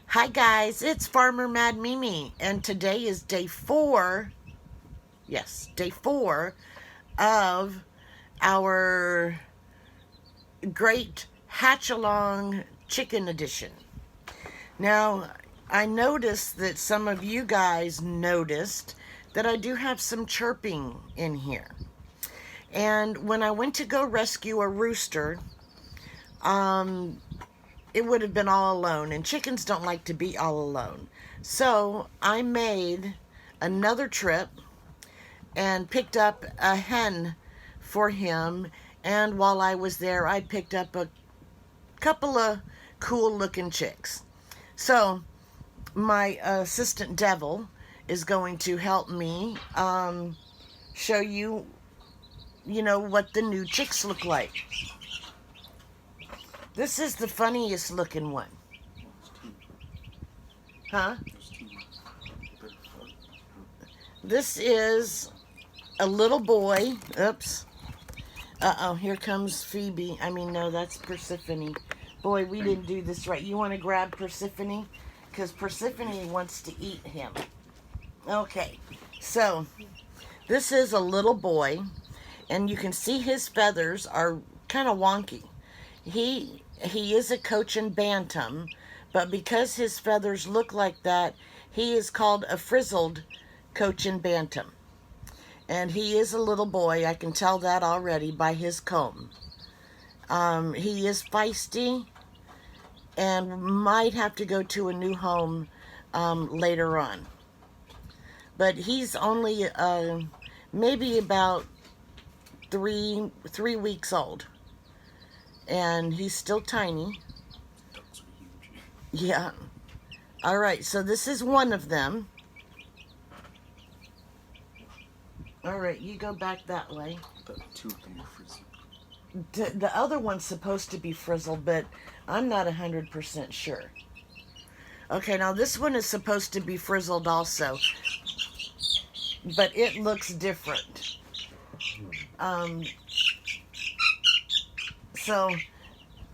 Hi guys, it's Farmer Mad Mimi, and today is day 4, yes, day 4 of our great hatch-along chicken edition. Now, I noticed that some of you guys noticed that I do have some chirping in here. And when I went to go rescue a rooster, it would have been all alone, and chickens don't like to be all alone. So I made another trip and picked up a hen for him, and while I was there, I picked up a couple of cool looking chicks. So my assistant Devil is going to help me show you, what the new chicks look like. This is the funniest looking one. Huh? This is a little boy. Oops. Uh-oh, here comes Phoebe. No, that's Persephone. Boy, we didn't do this right. You want to grab Persephone? Because Persephone wants to eat him. Okay, so this is a little boy, and you can see his feathers are kind of wonky. He is a Cochin Bantam, but because his feathers look like that, he is called a frizzled Cochin Bantam. And he is a little boy. I can tell that already by his comb. He is feisty and might have to go to a new home later on. But he's only maybe about three weeks old. And he's still tiny. Yeah. All right, so this is one of them. All right, you go back that way. But 2 of them are frizzled. The other one's supposed to be frizzled, but I'm not 100% sure. Okay, now this one is supposed to be frizzled also, but it looks different. So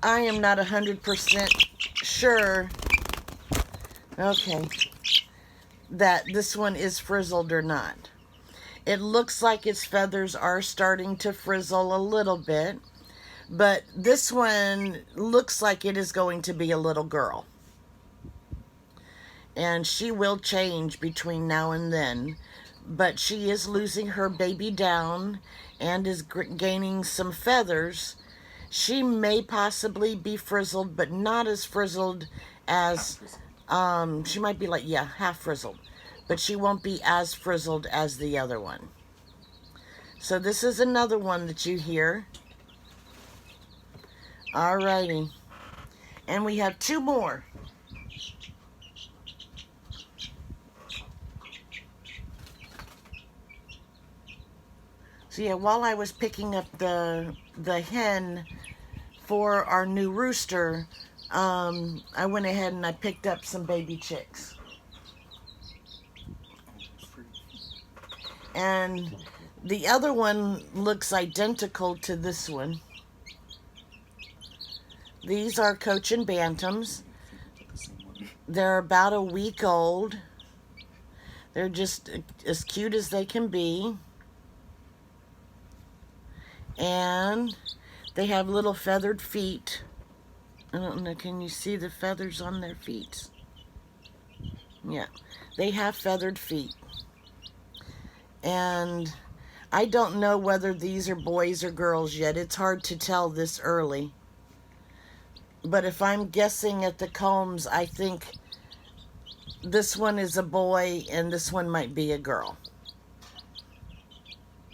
I am not 100% sure, okay, that this one is frizzled or not. It looks like its feathers are starting to frizzle a little bit, but this one looks like it is going to be a little girl. And she will change between now and then, but she is losing her baby down and is gaining some feathers. She may possibly be frizzled, but not as frizzled as, she might be like, yeah, half frizzled. But she won't be as frizzled as the other one. So this is another one that you hear. Alrighty. And we have 2 more. So yeah, while I was picking up the hen for our new rooster, I went ahead and I picked up some baby chicks. And the other one looks identical to this one. These are Cochin Bantams. They're about a week old. They're just as cute as they can be. And they have little feathered feet. I don't know, can you see the feathers on their feet? Yeah, they have feathered feet. And I don't know whether these are boys or girls yet. It's hard to tell this early. But if I'm guessing at the combs, I think this one is a boy and this one might be a girl.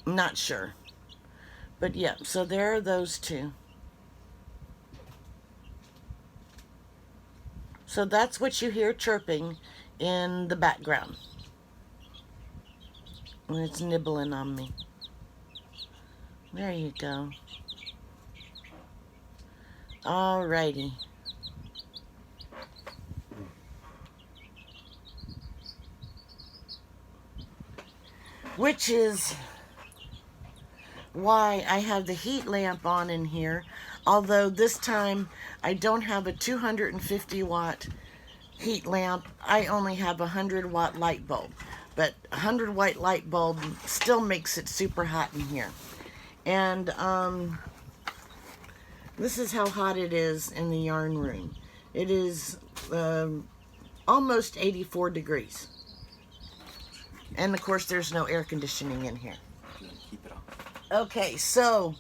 I'm not sure. But yeah, so there are those 2. So that's what you hear chirping in the background. And it's nibbling on me. There you go. Alrighty. Which is why I have the heat lamp on in here, although this time I don't have a 250 watt heat lamp. I only have a 100-watt light bulb, but a 100-watt light bulb still makes it super hot in here. And this is how hot it is in the yarn room. It is almost 84 degrees. And of course there's no air conditioning in here. Keep it on. Okay, so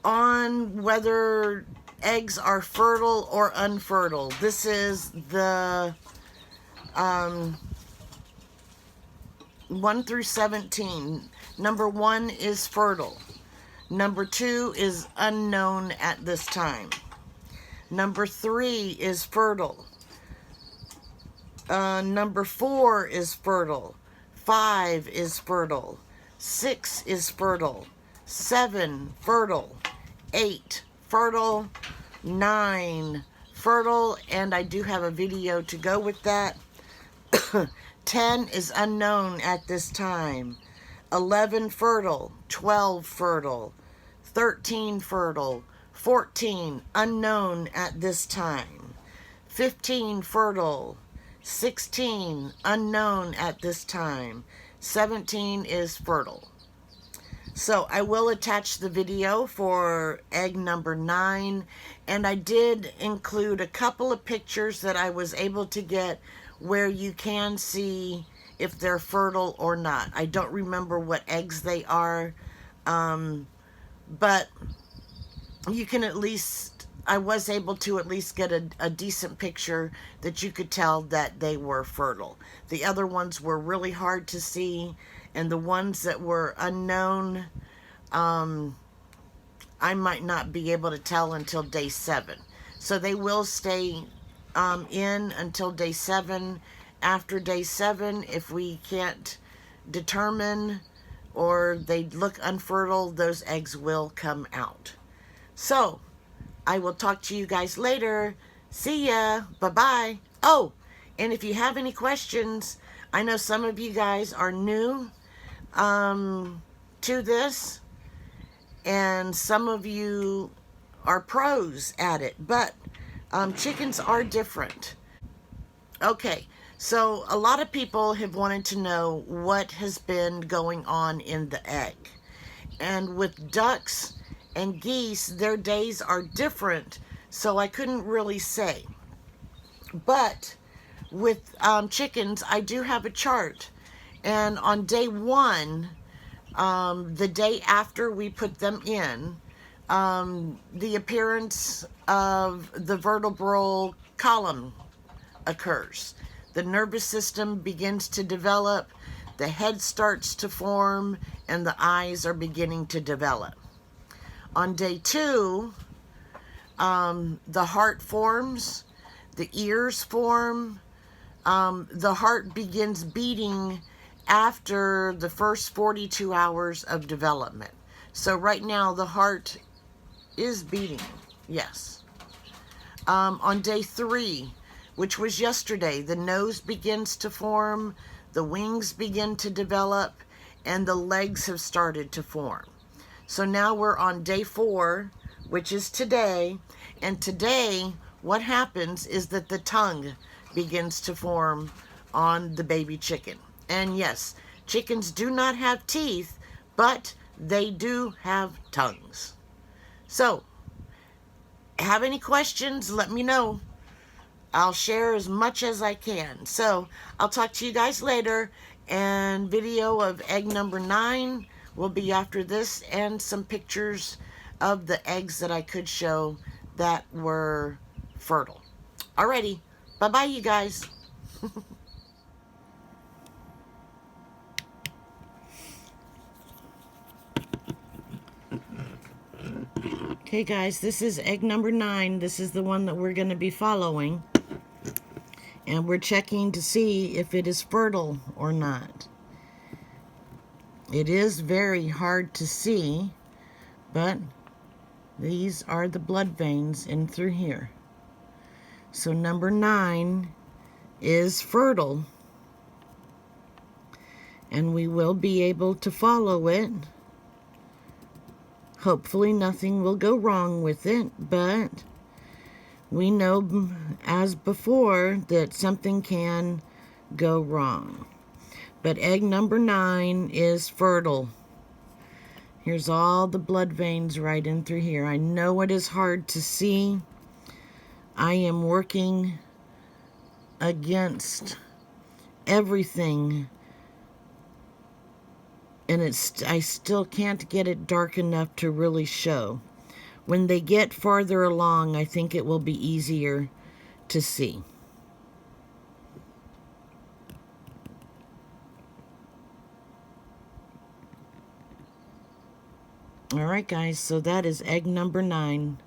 on whether eggs are fertile or unfertile, this is the 1 through 17. Number 1 is fertile. Number 2 is unknown at this time. Number 3 is fertile. Number 4 is fertile. 5 is fertile. 6 is fertile. 7 fertile. 8 fertile. 9 fertile, and I do have a video to go with that. 10 is unknown at this time. 11 fertile. 12 fertile. 13 fertile. 14 unknown at this time. 15 fertile. 16 unknown at this time. 17 is fertile. So I will attach the video for egg number 9, and I did include a couple of pictures that I was able to get where you can see if they're fertile or not. I don't remember what eggs they are, but you can at least, I was able to at least get a decent picture that you could tell that they were fertile. The other ones were really hard to see, and the ones that were unknown, I might not be able to tell until day 7. So they will stay in until day 7. After day 7, if we can't determine or they look unfertile, those eggs will come out. So I will talk to you guys later. See ya. Bye-bye. Oh, and if you have any questions, I know some of you guys are new to this, and some of you are pros at it, but chickens are different. Okay, so a lot of people have wanted to know what has been going on in the egg. And with ducks and geese, their days are different, so I couldn't really say. But with chickens, I do have a chart. And on day 1, the day after we put them in, the appearance of the vertebral column occurs. The nervous system begins to develop, the head starts to form, and the eyes are beginning to develop. On day 2, the heart forms, the ears form, the heart begins beating after the first 42 hours of development. So right now the heart is beating, yes. On day 3, which was yesterday, the nose begins to form, the wings begin to develop, and the legs have started to form. So now we're on day 4, which is today, and today what happens is that the tongue begins to form on the baby chicken. And yes, chickens do not have teeth, but they do have tongues. So, have any questions, let me know. I'll share as much as I can. So, I'll talk to you guys later, and video of egg number 9 will be after this, and some pictures of the eggs that I could show that were fertile. Alrighty, bye-bye you guys. Okay guys, this is egg number 9. This is the one that we're going to be following. And we're checking to see if it is fertile or not. It is very hard to see, but these are the blood veins in through here. So number 9 is fertile. And we will be able to follow it. Hopefully nothing will go wrong with it, but We know, as before, that something can go wrong. But egg number 9 is fertile. Here's all the blood veins right in through here. I know it is hard to see. I am working against everything, and I still can't get it dark enough to really show. When they get farther along, I think it will be easier to see. All right, guys, so that is egg number 9.